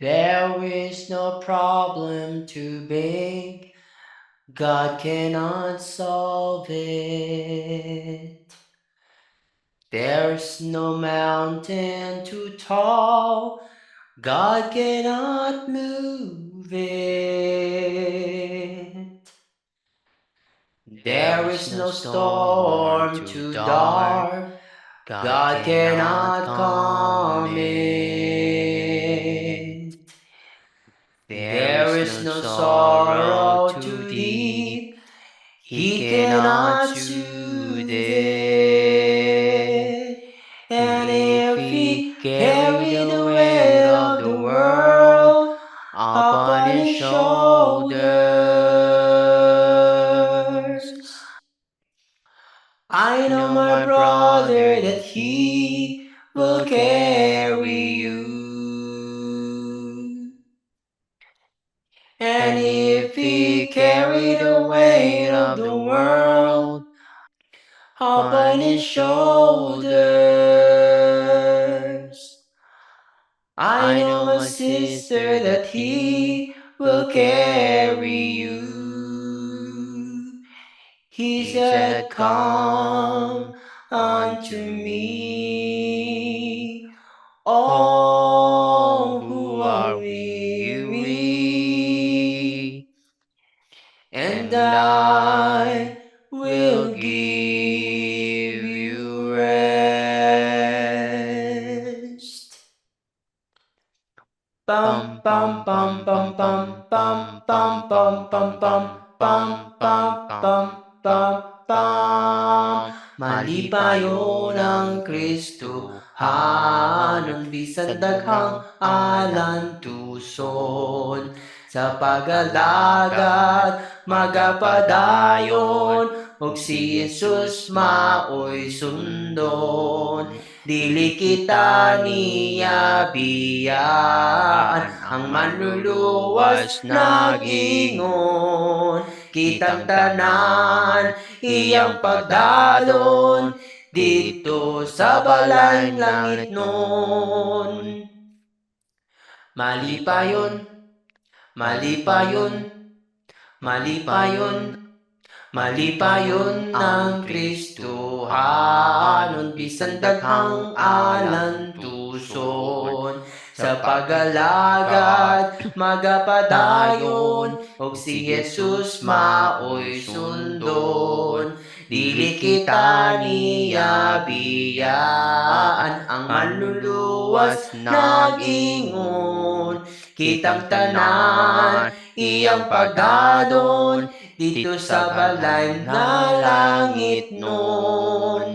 There is no problem too big, God cannot solve it. There's no mountain too tall, God cannot move it. There is no storm too dark, God cannot calm it. There is no sorrow too deep, He cannot soothe it. And if He carried the weight of the world upon His shoulders, I know, my brother, that He will carry you. And if He carried the weight of the world upon His shoulders, I know, my sister, that He will carry you. He said, "Come unto me, all who are weary, and I will give you rest." Bum bum bum bum bum bum bum bum bum bum bum bum bum bum bum. Malipayon ang Kristohanon, bisan daghang alantuson. Sa pagalagad magapadayon, ug si Jesus maoy sundon. Dili kita niya biyaan, ang manluluwas nagingon. Kitang tanan iyang pagdalon, dito sa balayng langit nun. Malipayon, malipayon, malipayon, malipayon ang Kristohanon, bisan daghang alantuson. Sa pagalagad magapadayon, ug si Jesus maoy sundon. Dili kita niya biyaan, ang manluluwas nagingon. Kitang tanan iyang pagdadon, dito sa balay na langit nun.